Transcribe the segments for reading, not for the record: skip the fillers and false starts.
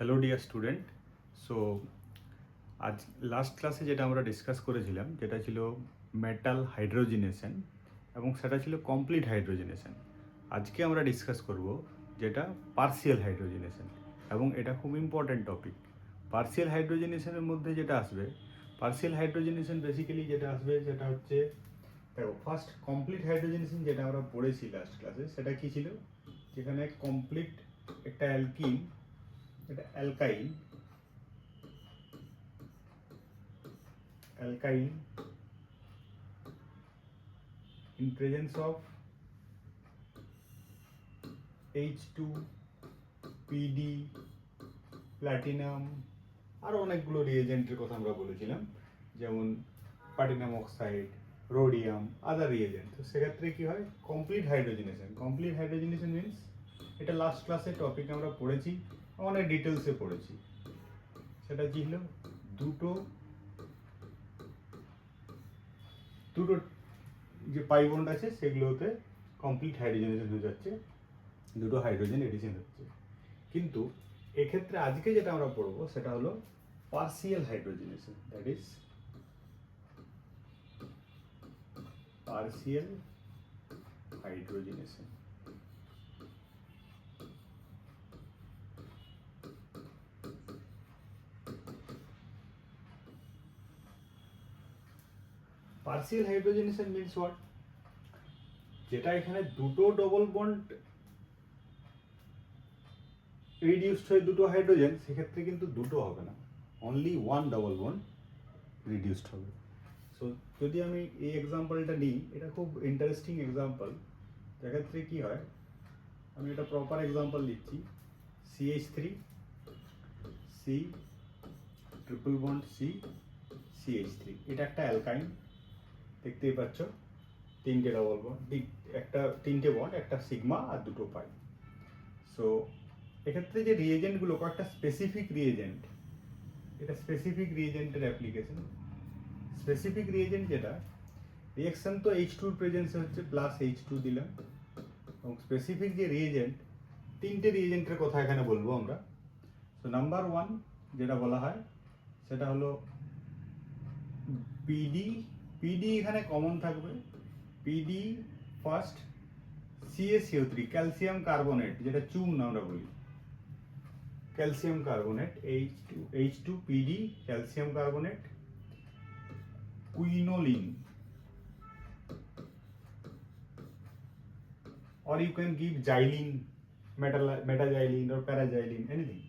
Hello dear student. So আজ last ক্লাসে যেটা আমরা ডিসকাস করেছিলাম যেটা ছিল মেটাল হাইড্রোজিনেশন এবং সেটা ছিল কমপ্লিট হাইড্রোজিনেশন। আজকে আমরা ডিসকাস করব যেটা পার্সিয়াল হাইড্রোজিনেশন এবং এটা খুব ইম্পর্ট্যান্ট টপিক। পার্সিয়াল হাইড্রোজিনেশনের মধ্যে যেটা আসবে, পার্সিয়াল হাইড্রোজিনেশন বেসিক্যালি যেটা আসবে সেটা হচ্ছে, দেখো ফার্স্ট কমপ্লিট হাইড্রোজিনেশন যেটা আমরা পড়েছি লাস্ট ক্লাসে সেটা কি ছিল, যেখানে কমপ্লিট একটা অ্যালকিন, এটা অ্যালকাইন in presence of H2, PD, platinum, আরও অনেকগুলো রিয়েজেন্টের কথা আমরা বলেছিলাম, যেমন প্লাটিনাম অক্সাইড, রোডিয়াম, আদার রিয়েজেন্ট। তো সেক্ষেত্রে কী হয়, complete hydrogenation. Complete hydrogenation means, এটা লাস্ট ক্লাসের টপিক আমরা পড়েছি, অনেক ডিটেলসে পড়েছি। সেটা কী হলো, দুটো যে পাই বন্ড আছে সেগুলোতে কমপ্লিট হাইড্রোজেনেশন হয়ে যাচ্ছে, দুটো হাইড্রোজেন এডিশন হচ্ছে। কিন্তু এক্ষেত্রে আজকে যেটা আমরা পড়বো সেটা হলো partial hydrogenation, that is partial hydrogenation. Partial hydrogenation means what, যেটা এখানে দুটো ডবল বন্ড রিডিউসড হয়ে দুটো হাইড্রোজেন, সেক্ষেত্রে কিন্তু দুটো হবে না, only one double bond reduced হবে। সো যদি আমি এই এক্সাম্পলটা নিই, এটা খুব ইন্টারেস্টিং এক্সাম্পল। সেক্ষেত্রে কী হয়, আমি এটা প্রপার এক্সাম্পল লিখছি, CH3 C triple bond C CH3, এটা একটা অ্যালকাইন, দেখতেই পাচ্ছ তিনটে ডবল বন্ড, তিনটে বন্ড, একটা সিগমা আর দুটো পাই। সো এক্ষেত্রে যে রিয়েজেন্টগুলো, কয়েকটা স্পেসিফিক রিয়েজেন্ট, এটা স্পেসিফিক রিয়েজেন্টের অ্যাপ্লিকেশন। স্পেসিফিক রিয়েজেন্ট যেটা, রিয়াকশন তো H2 প্রেজেন্সে হচ্ছে, প্লাস H2 দিলাম, এবং স্পেসিফিক যে রিয়েজেন্ট, তিনটে রিয়েজেন্টের কথা এখানে বলবো আমরা। তো নাম্বার ওয়ান যেটা বলা হয় সেটা হলো পিডি। পিডি এখানে কমন থাকবে, PD first CaCO3 calcium carbonate, যেটা চুন আমরা বলি, calcium carbonate H2PD calcium carbonate, quinoline, or you can give xylene, metaxylene or paraxylene, anything,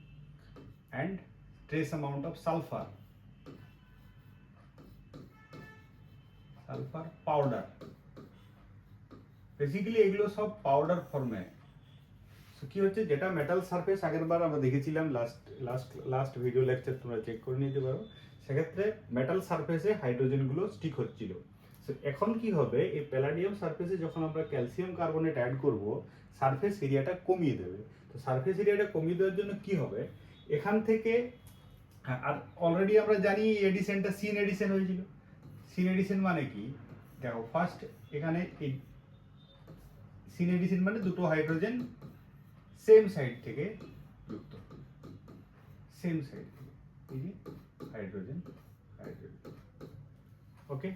and trace amount of sulfur powder. Basically এগুলো সব পাউডার ফর্মে। So কি হচ্ছে, যেটা মেটাল সারফেস আগের বার আমরা দেখেছিলাম, লাস্ট ভিডিও লেকচার তোমরা চেক করে নিতে পারো, সেক্ষেত্রে মেটাল সারফেসে হাইড্রোজেনগুলো স্টিক হচ্ছিল। সো এখন কি হবে, এই প্যালাডিয়াম সারফেসে যখন আমরা ক্যালসিয়াম কার্বনেট অ্যাড করব, সারফেস এরিয়াটা কমিয়ে দেবে। তো সারফেস এরিয়াটা কমিয়ে দেওয়ার জন্য কি হবে, এখান থেকে, আর অলরেডি আমরা জানি এডিশনটা সিন এডিশন হয়েছিল। সিন এডিশন মানে কি, দেখো ফার্স্ট এখানে সিন এডিশন মানে দুটো হাইড্রোজেন সেম সাইড থেকে যুক্ত, সেম সাইড থেকে, এই যে হাইড্রোজেন ওকে,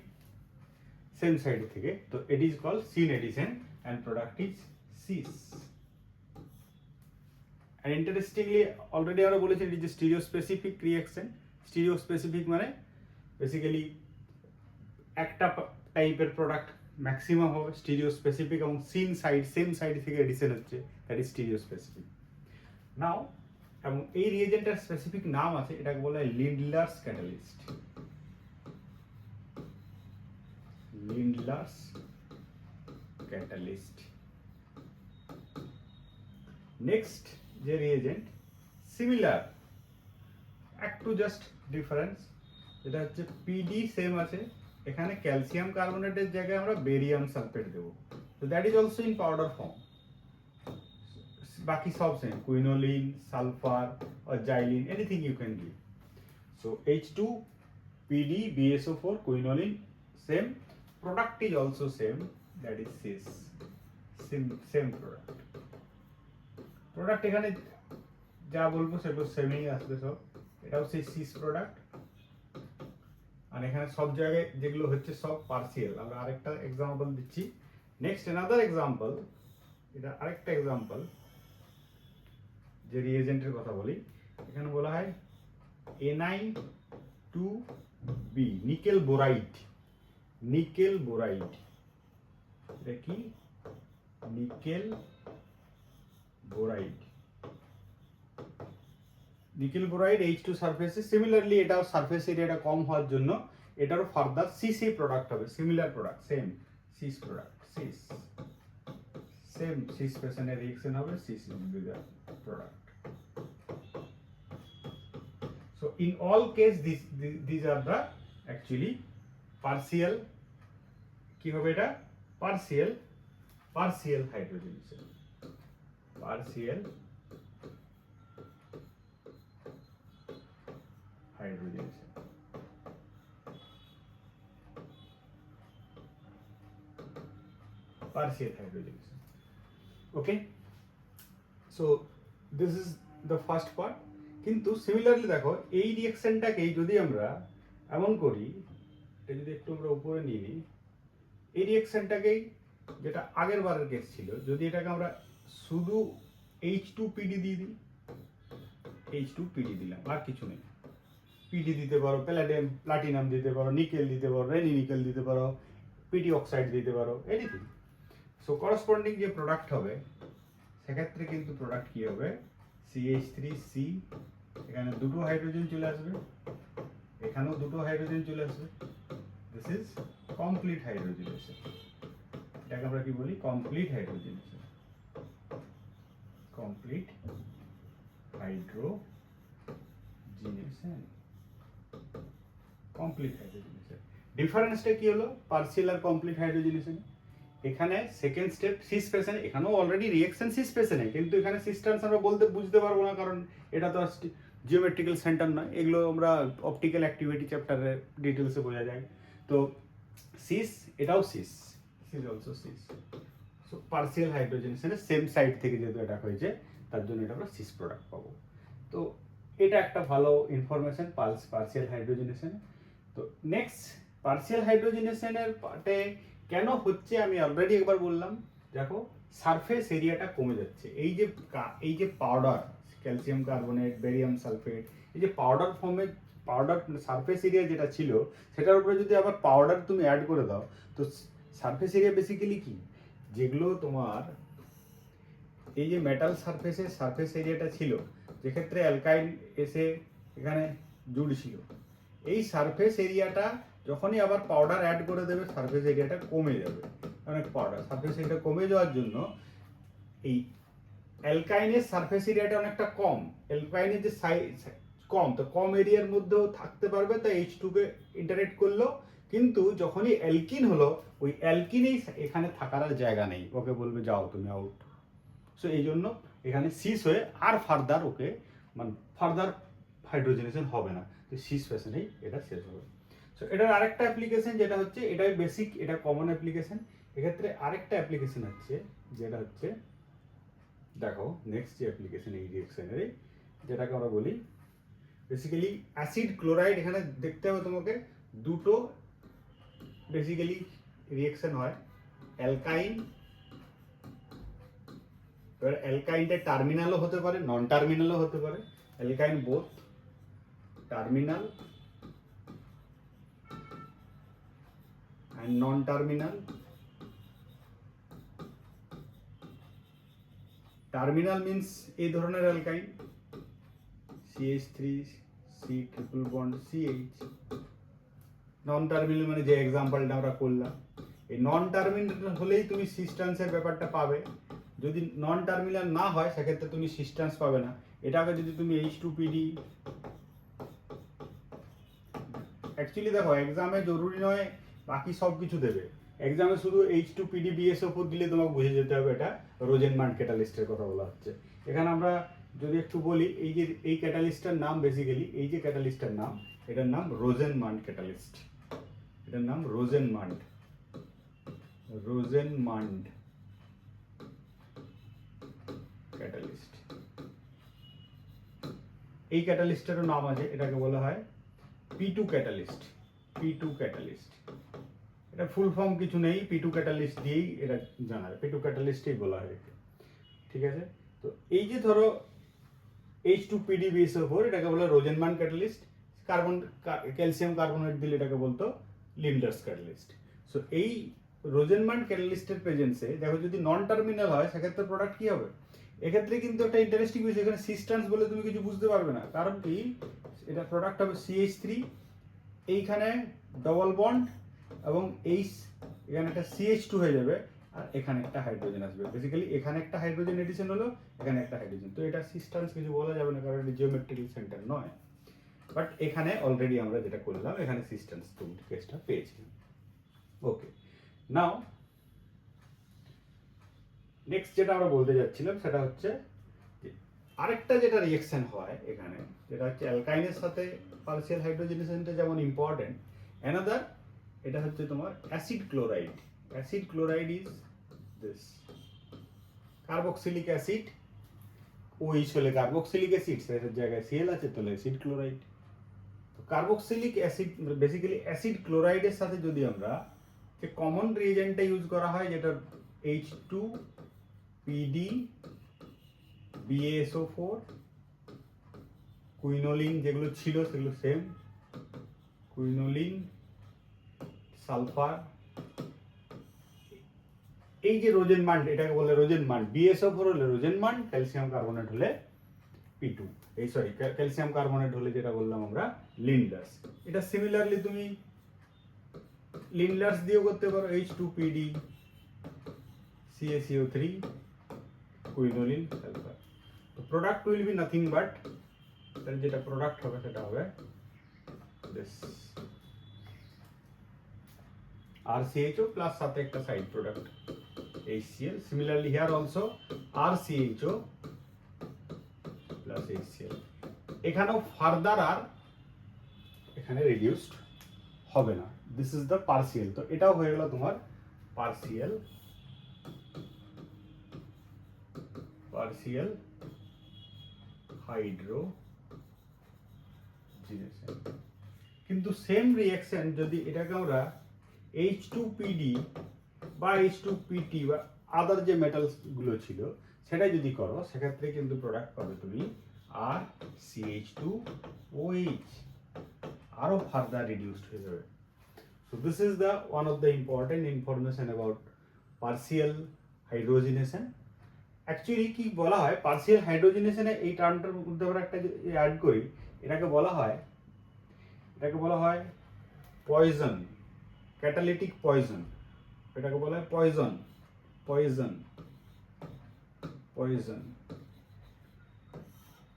সেম সাইড থেকে। তো it is called syn addition and product is cis. And interestingly already আমরা বলেছি it is a stereospecific reaction. Stereospecific মানে বেসিক্যালি একটা টাইপের প্রোডাক্ট ম্যাক্সিমাম হবে স্টিরিও স্পেসিফিক, এবং সেম সাইড থেকে এডিশন হচ্ছে, that is stereospecific. Now, এবং এই রিয়েজেন্টের স্পেসিফিক নাম আছে, এটাকে বলা হয় Lindlar's catalyst. Lindlar's catalyst. Next যে রিয়েজেন্ট, সিমিলার, একটু জাস্ট ডিফারেন্স, যেটা হচ্ছে পিডি সেম আছে, এখানে ক্যালসিয়াম কার্বনেটের জায়গায় আমরা বেরিয়াম সালফেট দেবো। তো that is also in powder form. বাকি সব same, quinoline, sulphur or xylene, anything you can give. So H2PD BSO4 quinoline, same product is also same, that is same product এখানে যা বলবো সেগুলো সেমই আসবে সব। এটাও সেই সিস প্রোডাক্ট, আর এখানে সব জায়গায় যেগুলো হচ্ছে সব পার্সিয়াল। আমরা আরেকটা এক্সাম্পল দিচ্ছি। নেক্সট অ্যানাদার এক্সাম্পল, এটা আরেকটা এক্সাম্পল যে রিএজেন্টের কথা বলি। এখানে বলা হয় Ni2B নিকেল বোরাইড। নিকেল বোরাইড এটা কি? নিকেল বোরাইড। নিকেল বোরাইড H2 সারফেসে সিমিলারলি এটাও সারফেস এরিয়াটা কম হওয়ার জন্য এটারও ফার্দার সিসি প্রোডাক্ট হবে, similar product, same cis product, cis same cis পেশনে রিঅ্যাকশন হবে, cis will be the product. So in all case these are the actually partial, কি হবে এটা? partial hydrogenation, partial hydrogenation. Partial hydrogenation. Okay, so this is the first part. কিন্তু similarly দেখো এই রিঅ্যাকশনটাকেই যদি আমরা এমন করি, এটা যদি একটু আমরা উপরে নিয়ে নিই, এই রিঅ্যাকশনটাকেই যেটা আগের বারের কেস ছিল, যদি এটাকে আমরা শুধু H2PD দিয়ে দিই, H2PD দিলাম, আর কিছু নেই। পিডি দিতে পারো, প্যালাডিয়াম প্লাটিনাম দিতে পারো, নিকেল দিতে পারো, রেনি নিকেল দিতে পারো, পিডি অক্সাইড দিতে পারো, এনিথিং। সো করসপন্ডিং যে প্রোডাক্ট হবে সেক্ষেত্রে কিন্তু প্রোডাক্ট কি হবে? CH3C, এখানে দুটো হাইড্রোজেন চলে আসবে, এখানেও দুটো হাইড্রোজেন চলে আসবে। This is complete hydrogenation. এটাকে আমরা কি বলি? Complete hydrogenation, complete hydrogenation, complete hydrogenation. ডিফারেন্সটা কি হলো পার্সিয়াল আর কমপ্লিট হাইড্রোজেনেশন? এখানে সেকেন্ড স্টেপ সিস পেশনে, এখানেও অলরেডি রিঅ্যাকশন সিস পেশনে, কিন্তু এখানে সিস্টেন্স আমরা বুঝতে পারবো না, কারণ এটা তো জিওমেট্রিক্যাল সেন্টার নয়, এগুলো আমরা অপটিক্যাল অ্যাক্টিভিটি চ্যাপ্টারে ডিটেলসে বোঝা যায়। তো সিস, এটাও cis also cis. So partial হাইড্রোজেনেশনের সেম সাইড থেকে যেহেতু এটা হয়েছে, তার জন্য এটা আমরা সিস প্রোডাক্ট পাবো। তো এটা একটা ভালো ইনফরমেশন পার্সিয়াল হাইড্রোজেনেশন। তো নেক্সট পার্সিয়াল হাইড্রোজেনেশনের পার্টে কেন হচ্ছে আমি অলরেডি একবার বললাম। দেখো সারফেস এরিয়াটা কমে যাচ্ছে। এই যে powder, calcium carbonate, barium sulphate, এই যে পাউডার ফর্মে পাউডার সারফেস এরিয়া যেটা ছিল সেটার উপরে যদি আবার পাউডার তুমি অ্যাড করে দাও, তো সারফেস এরিয়া বেসিক্যালি কি, যেগুলো তোমার এই যে মেটাল সারফেস এরিয়াটা ছিল, যেক্ষেত্রে অ্যালকাইন এসে এখানে জুড়ছিল, এই সারফেস এরিয়াটা যখনই আবার পাউডার অ্যাড করে দেবে সারফেস এরিয়াটা কমে যাবে। অনেক পাউডার সারফেস এরিয়া কমে যাওয়ার জন্য এই অ্যালকাইনের সারফেস এরিয়াটা অনেকটা কম, অ্যালকাইনের যে সাইজ কম, তো কম এরিয়ার মধ্যেও থাকতে পারবে, তাই H2 কে ইন্টারেক্ট করলো। কিন্তু যখনই অ্যালকিন হলো, ওই অ্যালকিনেই এখানে থাকার আর জায়গা নেই, ওকে বলবে যাও তুমি আউট। সো এই জন্য এখানে সিস হয়ে আর ফার্দার ওকে মানে ফার্দার হাইড্রোজেনেশন হবে না, তো সিস ফ্যাশনেই এটা শেষ হবে। সো এটার আরেকটা অ্যাপ্লিকেশন যেটা হচ্ছে, এটাই বেসিক, এটা কমন অ্যাপ্লিকেশন। এক্ষেত্রে আরেকটা অ্যাপ্লিকেশন হচ্ছে যেটা হচ্ছে, দেখো নেক্সট যে অ্যাপ্লিকেশন এই রিঅ্যাকশনের, যেটাকে আমরা বলি বেসিক্যালি অ্যাসিড ক্লোরাইড। এখানে দেখতে হবে তোমাকে দুটো বেসিক্যালি রিঅ্যাকশন হয়, অ্যালকাইন। এবার অ্যালকাইনটা টার্মিনালও হতে পারে, নন টার্মিনালও হতে পারে। অ্যালকাইন both terminal and non-terminal. Terminal means এই ধরনের অ্যালকাইন CH3C triple bond CH। Non terminal মানে যে এক্সাম্পলটা আমরা করলাম, এই নন টার্মিনাল হলেই তুমি সিস্টেন্সের ব্যাপারটা পাবে। যদি নন টার্মিনাল না হয় সেক্ষেত্রে তুমি সিস্টেন্স পাবে না। এটাকে যদি তুমি H2PD, অ্যাকচুয়ালি দেখো এক্সামে জরুরি নয় বাকি সব কিছু দেবে, এক্সামে শুধু H2PD BS ওপর দিলে তোমাকে বুঝে যেতে হবে এটা রোজেনমান্ড ক্যাটালিস্টের কথা বলা হচ্ছে। এখানে আমরা যদি একটু বলি, এই যে এই ক্যাটালিস্টের নাম বেসিক্যালি, এই যে ক্যাটালিস্টের নাম, এটার নাম রোজেনমান্ড ক্যাটালিস্ট, এটার নাম রোজেনমান্ড ক্যাটালিস্ট। এই ক্যাটালিস্টেরও নাম আছে, এটাকে বলা হয় P2 ক্যাটালিস্ট। P2 ক্যাটালিস্ট, এটা ফুল ফর্ম কিছু নেই, P2 ক্যাটালিস্ট দিয়েই এটা জানা যায়, P2 ক্যাটালিস্টই বলা হয় একে, ঠিক আছে। তো এই যে ধরো H2PDBSO4, এটাকে বলে রোজেনমান ক্যাটালিস্ট, কার্বন ক্যালসিয়াম কার্বনেট দিলে এটাকে বলতো লিন্ডার্স ক্যাটালিস্ট। সো এই রোজেনমান ক্যাটালিস্টের প্রেজেন্সে দেখো যদি নন টার্মিনাল হয় সেক্ষেত্রে প্রোডাক্ট কি হবে, এক্ষেত্রে কিন্তু একটা ইন্টারেস্টিং বিষয়, এখানে সিস্টেন্স বলে তুমি কিছু বুঝতে পারবে না, কারণ কি এটা প্রোডাক্ট হবে CH3, এইখানে ডবল বন্ড এবং এখানে একটা CH2 হয়ে যাবে, আর এখানে একটা হাইড্রোজেন আসবে, বেসিক্যালি এখানে একটা হাইড্রোজেন এডিশন হলো, এখানে একটা হাইড্রোজেন। তো এটা সিস্টেন্স কিছু বলা যাবে না, কারণ এটা জিওমেট্রিক্যাল সেন্টার নয়, বাট এখানে অলরেডি আমরা যেটা করলাম এখানে সিস্টেন্স তুমি কেসটা পেয়েছি। ওকে, নাও নেক্সট যেটা আমরা বলতে যাচ্ছিলাম সেটা হচ্ছে আরেকটা যেটা রিঅ্যাকশন হয় এখানে, যেটা হচ্ছে অ্যালকাইনের সাথে পার্সিয়াল হাইড্রোজেনেশনটা যেমন ইম্পর্টেন্ট, অ্যানাদার এটা হচ্ছে তোমার acid chloride. Acid chloride is this carboxylic acid, OH হলে কার্বক্সিলিক অ্যাসিড, সেটার জায়গায় Cl আছে তাহলে অ্যাসিড ক্লোরাইড। তো কার্বক্সিলিক অ্যাসিড বেসিক্যালি অ্যাসিড ক্লোরাইডের সাথে যদি আমরা যে কমন রিএজেন্টটা ইউজ করা হয়, যেটা H2PDBSO4, কুইনোলিন যেগুলো ছিল সেগুলো সেম, কুইনোলিন, সালফার, এই যে রোজেনমান, এটাকে বলে রোজেনমান, BSO4 হলে রোজেনমান, ক্যালসিয়াম কার্বনেট হলে P2, এই সরি ক্যালসিয়াম কার্বনেট হলে যেটা বললাম আমরা লিন্ডার্স। এটা সিমিলারলি তুমি লিন্ডার্স দিয়েও করতে পারো, H2PD CaCO3 কুইনোলিন সালফার। তো product will be nothing but, তার যেটা প্রোডাক্ট হবে সেটা হবে দিস RCHO প্লাস সাথে একটা side product HCl। Similarly here also RCHO plus HCl। এখানেও ফার্দার আর এখানে রিডিউসড হবে না, দিস ইজ দ্য পার্সিয়াল। তো এটাও হয়ে গেল তোমার পার্সিয়াল হাইড্রোজেনেশন। কিন্তু সেম রিঅ্যাকশন যদি এটাকে আমরা H2PD বা H2PT বা আদার যে মেটালস গুলো ছিল সেটা যদি করো, সেক্ষেত্রে কিন্তু প্রোডাক্ট পাবে তুমি আর CH2OH, আরো ফার্দার রিডিউসড হয়ে যাবে। So this is the one of the important information about partial hydrogenation. Actually কি বলা হয় partial hydrogenation এ, এই টার্মটার মধ্যে আমরা একটা অ্যাড করি, এটাকে বলা হয় পয়জন, ক্যাটালিটিক পয়জন, এটাকে বলা হয় পয়জন।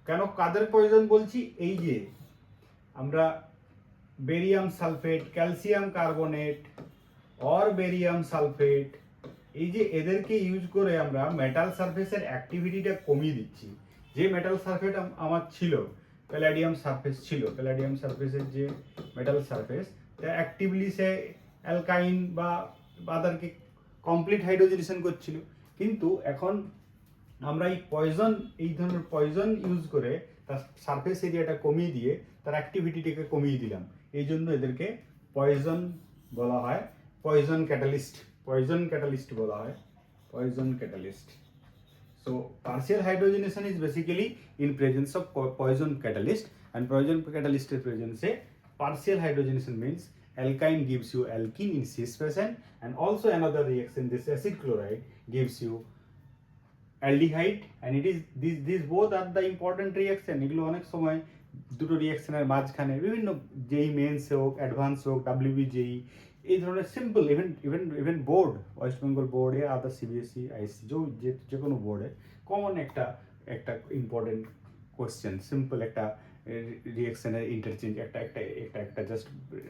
কেন কাদের পয়জন বলছি, এই যে আমরা barium sulphate, calcium carbonate or barium sulphate, এই যে এদেরকে ইউজ করে আমরা মেটাল সারফেসের অ্যাক্টিভিটিটা কমিয়ে দিচ্ছি। যে মেটাল সারফেস আমার ছিল, প্যালাডিয়াম সারফেস ছিল, প্যালাডিয়াম সারফেসের যে মেটাল সারফেস, তা অ্যাক্টিভলি সে অ্যালকাইন বা আদারকে কমপ্লিট হাইড্রোজেনেশন করছিল, কিন্তু এখন আমরা এই ধরনের পয়জন ইউজ করে তার সারফেস এরিয়াটা কমিয়ে দিয়ে তার অ্যাক্টিভিটিটাকে কমিয়ে দিলাম, এই জন্য এদেরকে পয়জন বলা হয়, পয়জন ক্যাটালিস্ট বলা হয়, poison catalyst. So partial hydrogenation is basically in presence of poison catalyst, and poison catalyst presence partial hydrogenation means alkyne gives you alkene in cis fashion, and also another reaction, this acid chloride gives you aldehyde, and it is these both are the important reaction. এগুলো অনেক সময় দুটো রিঅ্যাকশনের মাঝখানে বিভিন্ন যেই men's হোক, advance হোক, WBJEE, এই ধরনের simple even board, West Bengal বোর্ডে, আদার CBSE ISC যে কোনো বোর্ডে কমন একটা ইম্পর্টেন্ট কোয়েশ্চেন, সিম্পল একটা রিঅ্যাকশনের ইন্টারচেঞ্জ, একটা just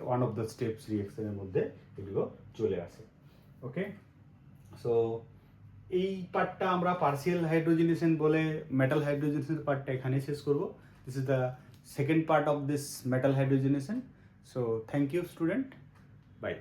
one of the steps রিঅ্যাকশনের মধ্যে এগুলো চলে আসে। ওকে, সো এই পার্টটা আমরা পার্সিয়াল হাইড্রোজেনেশন বলে মেটাল হাইড্রোজেনেশন পার্টটা এখানেই শেষ করব। This is the second part of this metal hydrogenation. So thank you student, by.